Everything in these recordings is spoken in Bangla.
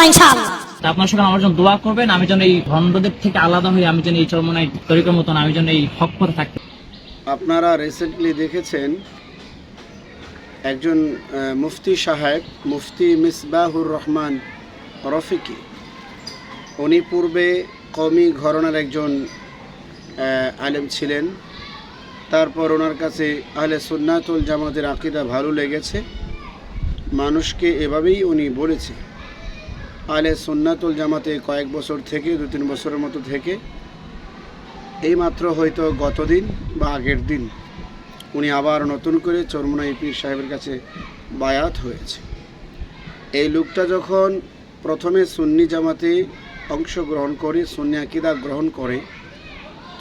ইনশাআল্লাহ। আপনার সঙ্গে আমার জন্য দোয়া করবেন, আমি যেন এই ভণ্ডদের থেকে আলাদা হয়ে আমি যেন এই চরমনাই তরিকার মতন আমি যেন এই হক পথে থাকতে। আপনারা রিসেন্টলি দেখেছেন একজন মুফতি সাহেব, মুফতি মিসবাহুর রহমান রফিকি, উনি পূর্বে কওমি ঘরানার একজন আলেম ছিলেন। তারপর ওনার কাছে আহলে সুন্নাতুল জামাতের আকীদা ভালো লেগেছে, মানুষকে এভাবেই উনি বলেছে। আহলে সুন্নাতুল জামাতে কয়েক বছর থেকে 2-3 বছরের মতো থেকে এইমাত্র হয়তো গতদিন বা আগের দিন উনি আবার নতুন করে চরমনাই পীর সাহেবের কাছে বায়াত হয়েছে। এই লোকটা যখন প্রথমে সুন্নি জামাতে অংশগ্রহণ করে, সুন্নি আকীদা গ্রহণ করে,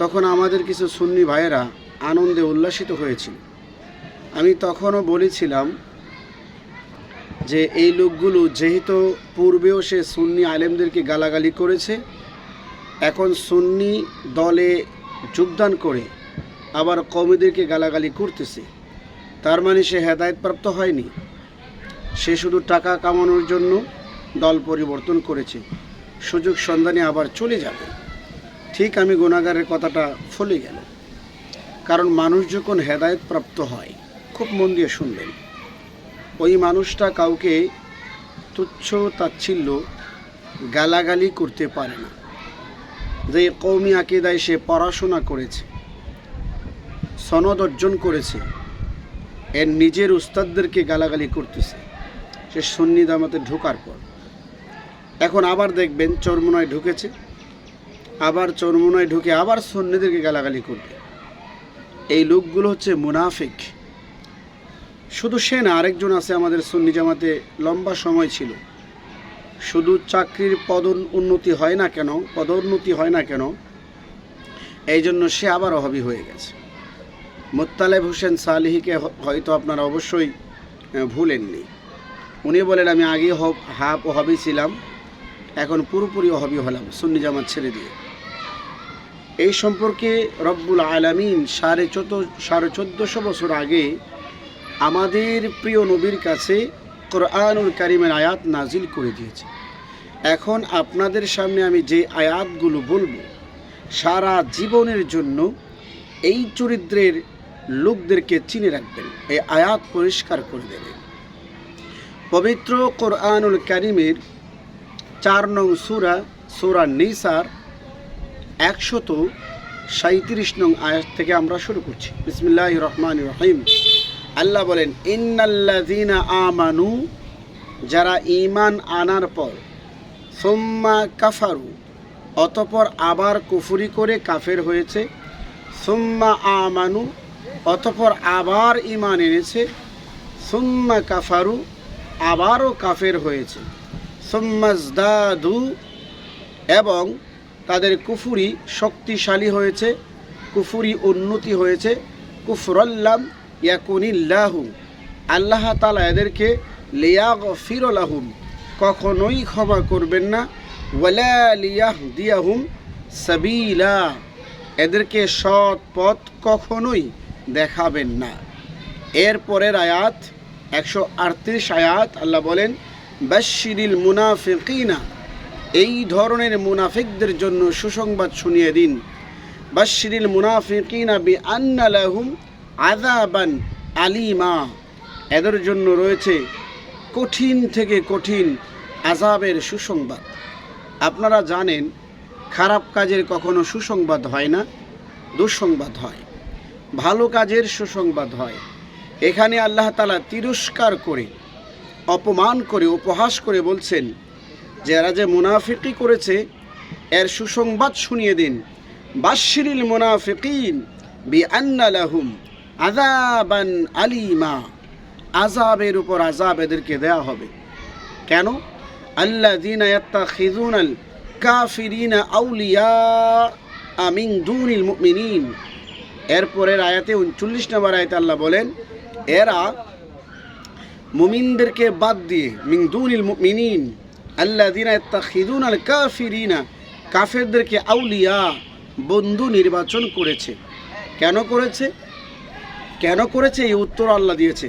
তখন আমাদের কিছু সুন্নি ভাইয়েরা আনন্দে উল্লাসিত হয়েছিল। আমি তখনও বলেছিলাম যে এই লোকগুলো যেহেতু পূর্বেও সে সুন্নি আলেমদেরকে গালাগালি করেছে, এখন সুন্নি দলে যোগদান করে আবার কওমিদেরকে গালাগালি করতেছে, তার মানে সে হেদায়েতপ্রাপ্ত হয়নি, সে শুধু টাকা কামানোর জন্য দল পরিবর্তন করেছে, সুযোগ সন্ধানে আবার চলে যাবে। ঠিক আমি গুনাহগারের কথাটা ফলে গেল। কারণ মানুষ যখন হেদায়েতপ্রাপ্ত হয়, খুব মন দিয়ে শুনবেন, ওই মানুষটা কাউকে তুচ্ছ তাচ্ছিল্য গালাগালি করতে পারে না। যে কওমি আকীদায় সে পড়াশোনা করেছে, সনদ অর্জন করেছে, এর নিজের উস্তাদদেরকে গালাগালি করতেছে সে সুন্নি জামাতে ঢোকার পর। এখন আবার দেখবেন চরমনায় ঢুকেছে, আবার চরমনায় ঢুকে আবার সুন্নিদেরকে গালাগালি করবে। এই লোকগুলো হচ্ছে মুনাফিক। শুধু সে না, আরেকজন আছে আমাদের সুন্নি জামাতে, লম্বা সময় ছিল, শুধু চাকরির পদোন্নতি হয় না কেন, এই জন্য সে আবার ওহাবি হয়ে গেছে। মোত্তালেব হোসেন সালিহিকে হয়তো আপনারা অবশ্যই ভুলেননি। উনি বলেন আমি আগে হাফ ওহাবি ছিলাম, এখন পুরোপুরি ওহাবি হলাম সুন্নি জামাত ছেড়ে দিয়ে। এই সম্পর্কে রব্বুল আলামিন 1450 বছর আগে আমাদের প্রিয় নবীর কাছে কোরআনুল কারীমের আয়াত নাজিল করে দিয়েছে। এখন আপনাদের সামনে আমি যে আয়াতগুলো বলবো, সারা জীবনের জন্য এই চরিত্রের লোকদেরকে চিনে রাখবেন, এই আয়াত পরিষ্কার করে দেবেন। পবিত্র কোরআনুল কারীমের 4 নং সূরা নিসার 137 নং আয়াত থেকে আমরা শুরু করছি। বিসমিল্লাহির রহমানির রহিম। আল্লাহ বলেন, ইন্নাল্লাযীনা আমানু, যারা ঈমান আনার পর, সুম্মা কাফারু, অতঃপর আবার কুফরি করে কাফের হয়েছে, সুম্মা আমানু, অতঃপর আবার ঈমান এনেছে, সুম্মা কাফারু, আবারও কাফের হয়েছে, সুম্মা ইজদাদু, এবং তাদের কুফরি শক্তিশালী হয়েছে, কুফরি উন্নতি হয়েছে, কুফরাল্লাম ইয়াকুনিল্লাহু, আল্লাহ তাআলা এদেরকে লিয়াগফির লাহুম, কখনোই ক্ষমা করবেন না, ওয়ালা লিয়াহদিয়াহুম সাবিলা, এদেরকে সৎ পথ কখনোই দেখাবেন না। এরপরের আয়াত 138 আয়াত আল্লাহ বলেন, বাশশিরিল মুনাফিকিনা, এই ধরনের মুনাফিকদের জন্য সুসংবাদ শুনিয়ে দিন। বাশশিরিল মুনাফিকিনা বিআন্না লাহুম আযাবান আলিমা, এদের জন্য রয়েছে কঠিন থেকে কঠিন আযাবের সুসংবাদ। আপনারা জানেন, খারাপ কাজের কখনো সুসংবাদ হয় না, দুঃসংবাদ হয়। ভালো কাজের সুসংবাদ হয়। এখানে আল্লাহ তাআলা তিরস্কার করে, অপমান করে, উপহাস করে বলছেন যে এরা যে মুনাফিকি করেছে এর সুসংবাদ শুনিয়ে দিন। বাশশিরিল মুনাফিকিন বিআন্না লাহুম আযাবান আলিমা, আযাবের উপর আযাব এদেরকে দেয়া হবে। কেন? আল্লাযীনা ইয়াত্তাখিযুনাল কাফিরিনা আউলিয়া মিন দুনিল মুমিনিন। এরপরের আয়াতে 39 নম্বর আয়াতে আল্লাহ বলেন, এরা মুমিনদেরকে বাদ দিয়ে, মিন দুনিল মুমিনিন, আল্লাযীনা ইয়াত্তাখিযুনাল কাফিরিনা, কাফেরদেরকে আউলিয়া, বন্ধু নির্বাচন করেছে। কেন করেছে এই উত্তর আল্লাহ দিয়েছে।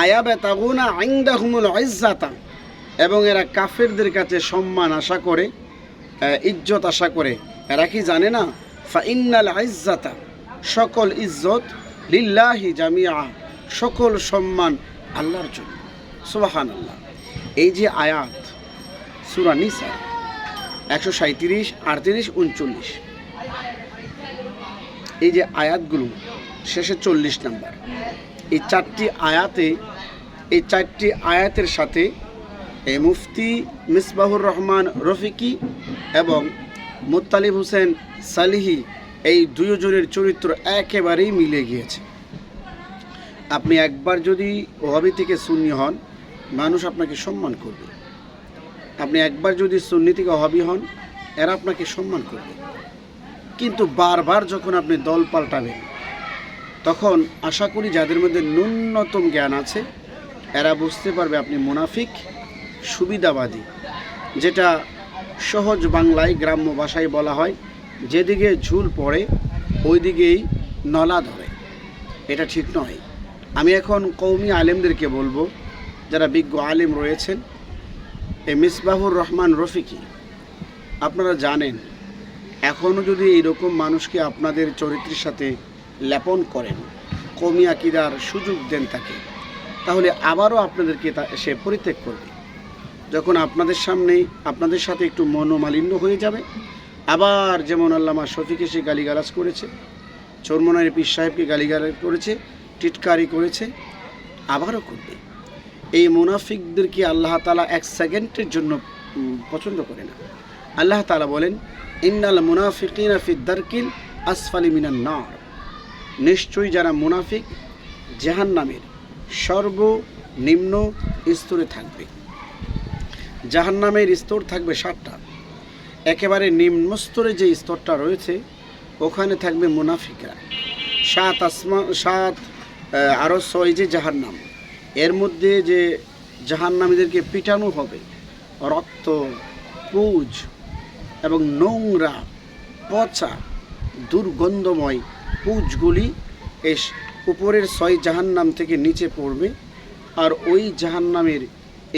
আয়াবাতাগুনা ইনদাহুমুল ইজ্জাতা, এবং এরা কাফেরদের কাছে সম্মান আশা করে, ইজ্জত আশা করে। এরা কি জানে না? ফাইন্নাল ইজ্জাতা, সকল ইজ্জত, লিল্লাহি জামিআ, সকল সম্মান আল্লাহর জন্য। সুবহানাল্লাহ। এই যে আয়াত সূরা নিসা 137, 38, 39, এই যে আয়াতগুলো শেষে 40 নম্বর, এই চারটি আয়াতের সাথে এই মুফতি মিসবাহুর রহমান রফিকি এবং মুত্তালিব হোসেন সালিহি এই দুজনের চরিত্র একেবারেই মিলে গিয়েছে। আপনি একবার যদি ওহাবি থেকে সুন্নি হন, মানুষ আপনাকে সম্মান করবে। আপনি একবার যদি সুন্নি থেকে ওহাবি হন, এরা আপনাকে সম্মান করবে। কিন্তু বারবার যখন আপনি দল পাল্টাবেন, তখন আশা করি যাদের মধ্যে ন্যূনতম জ্ঞান আছে এরা বুঝতে পারবে আপনি মুনাফিক, সুবিধাবাদী, যেটা সহজ বাংলায় গ্রাম্য ভাষায় বলা হয়, যেদিকে ঝুল পড়ে ওই দিকেই নলা ধরে। এটা ঠিক নয়। আমি এখন কওমি আলেমদেরকে বলবো, যারা বিজ্ঞ আলেম রয়েছেন, এই মিসবাহুর রহমান রফিকি, আপনারা জানেন এখনও যদি এইরকম মানুষকে আপনাদের চরিত্রের সাথে লেপন করেন, কওমি আকীদার সুযোগ দেন তাকে, তাহলে আবারও আপনাদেরকে সে পরিত্যাগ করবে। যখন আপনাদের সাথে একটু মনোমালিন্য হয়ে যাবে, আবার যেমন আল্লামা শফিকে সে গালিগালাজ করেছে, চরমনাইয়ের পীর সাহেবকে গালিগালাজ করেছে, টিটকারি করেছে, আবারও করবে। এই মুনাফিকদেরকে আল্লাহ তাআলা এক সেকেন্ডের জন্য পছন্দ করে না। আল্লাহ তাআলা বলেন, ইন্নাল মুনাফিকিনা ফিদ দারকিল আসফালি মিনান নার, নিশ্চয়ই যারা মুনাফিক জাহান্নামের সর্বনিম্ন স্তরে থাকবে। জাহান্নামের স্তর থাকবে 7টা। একেবারে নিম্ন স্তরে যে স্তরটা রয়েছে ওখানে থাকবে মুনাফিকরা। 7 আরও 6 যে জাহান্নাম, এর মধ্যে যে জাহান্নামীদেরকে পিটানো হবে, রক্ত, পুজ এবং নোংরা, পচা, দুর্গন্ধময় পুজগুলি এই উপরের 6 জাহান্নাম থেকে নিচে পড়বে। আর ওই জাহান্নামের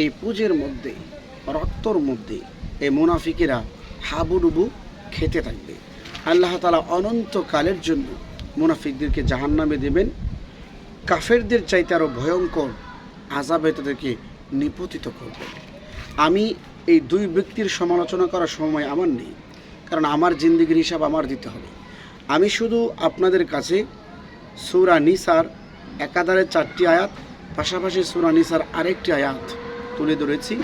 এই পুজের মধ্যে, রক্তর মধ্যে এই মুনাফিকেরা হাবুডুবু খেতে থাকবে। আল্লাহ তাআলা অনন্তকালের জন্য মুনাফিকদেরকে জাহান্নামে দেবেন। কাফেরদের চাইতে আরও ভয়ঙ্কর আযাবে তাদেরকে নিপতিত করবেন। আমি এই দুই ব্যক্তির সমালোচনা করার সময় আমার নেই, কারণ আমার জিন্দেগির হিসাব আমার দিতে হবে। আমি শুধু আপনাদের কাছে সূরা নিসার একাধারে 4টি আয়াত, পাশাপাশি সূরা নিসার আরেকটি আয়াত তুলে ধরেছি,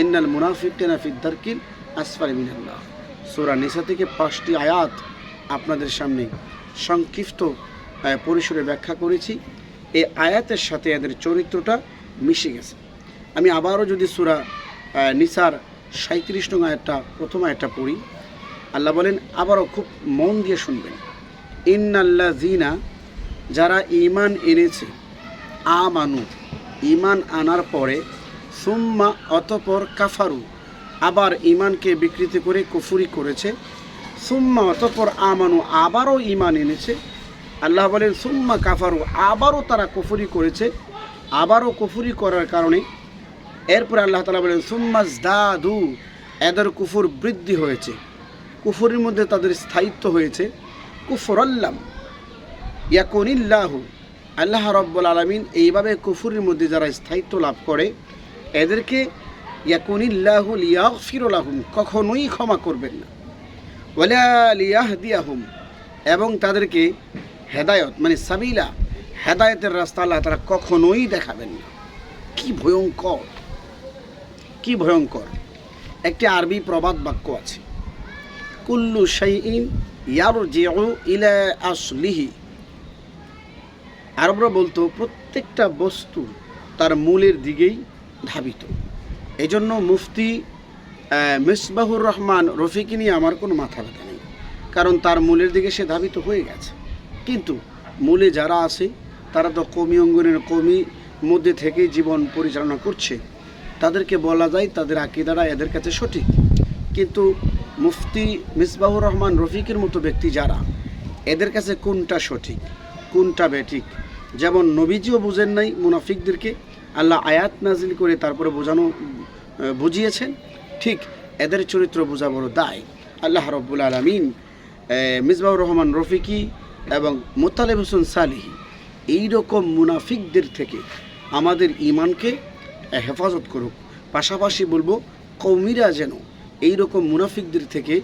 ইন্নাল মুনাফিকিনা ফিদ দারকিল আসফালি মিনান নার। সূরা নিসা থেকে 5টি আয়াত আপনাদের সামনে সংক্ষিপ্ত পরিসরে ব্যাখ্যা করেছি। এই আয়াতের সাথে এদের চরিত্রটা মিশে গেছে। আমি আবারও যদি সূরা নিসার 37 নং আয়াতটা, প্রথম আয়াতটা পড়ি, আল্লাহ বলেন, আবারও খুব মন দিয়ে শুনবেন, ইন্নাল্লাযীনা, যারা ঈমান এনেছে, আমানু, ঈমান আনার পরে, সুম্মা, অতঃপর, কাফারু, আবার ঈমানকে বিকৃতি করে কুফরি করেছে, সুম্মা, অতঃপর, আমানু, আবারও ঈমান এনেছে। আল্লাহ বলেন সুম্মা কাফারু, আবারও তারা কুফরি করেছে। আবারও কুফরি করার কারণে এরপরে আল্লাহ তাআলা বলেন সুম্মাজদাদু, এদের কুফর বৃদ্ধি হয়েছে, কুফরের মধ্যে তাদের স্থায়িত্ব হয়েছে। কুফরাল্লাম ইয়াকুনিল্লাহু, আল্লাহ রাব্বুল আলামিন এইভাবে কুফরের মধ্যে যারা স্থায়িত্ব লাভ করে এদেরকে ইয়াকুনিল্লাহু লিয়াগফির লাহুম, কখনোই ক্ষমা করবেন না, ওয়ালা লিয়াহদিয়াহুম, এবং তাদেরকে হেদায়ত মানে সাবিলা, হেদায়েতের রাস্তা আল্লাহ তারা কখনোই দেখাবেন না। কি ভয়ঙ্কর, কি ভয়ঙ্কর! একটি আরবি প্রবাদ বাক্য আছে, কুল্লু শাইইন ইয়ারজিউ ইলা আসলিহি। আরবরা বলতো প্রত্যেকটা বস্তু তার মূলের দিকেই ধাবিত। এই জন্য মুফতি মিসবাহুর রহমান রফিকি নিয়ে আমার কোনো মাথা ব্যথা নেই, কারণ তার মূলের দিকে সে ধাবিত হয়ে গেছে। কিন্তু মূলে যারা আছে তারা তো কওমি অঙ্গনের কওমি মধ্যে থেকেই জীবন পরিচালনা করছে, তাদেরকে বলা যায় তাদের আকীদারা এদের কাছে সঠিক। কিন্তু মুফতি মিসবাহুর রহমান রফিকের মতো ব্যক্তি যারা, এদের কাছে কোনটা সঠিক কোনটা বেঠিক, যেমন নবীজিও বুঝেন নাই মুনাফিকদেরকে, আল্লাহ আয়াত নাজিল করে তারপরে বুঝিয়েছেন, ঠিক এদের চরিত্র বোঝা বড় দায়। আল্লাহ রব্বুল আলমিন মিসবাহুর রহমান রফিকি এবং মোত্তালেব হোসেন সালিহি এইরকম মুনাফিকদের থেকে আমাদের ঈমানকে হেফাজত করুক। পাশাপাশি বলবো কওমিরা যেন এইরকম মুনাফিকদের থেকে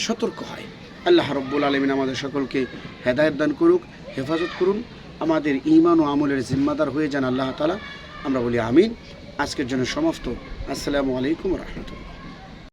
সতর্ক হয়। আল্লাহ রব্বুল আলমিন আমাদের সকলকে হেদায়েত দান করুক, হেফাজত করুন, আমাদের ঈমান ও আমলের জিম্মাদার হয়ে যান আল্লাহ তাআলা। আমরা বলি আমিন। আজকের জন্য সমাপ্ত। আসসালামু আলাইকুম ওয়া রাহমাতুল্লাহ।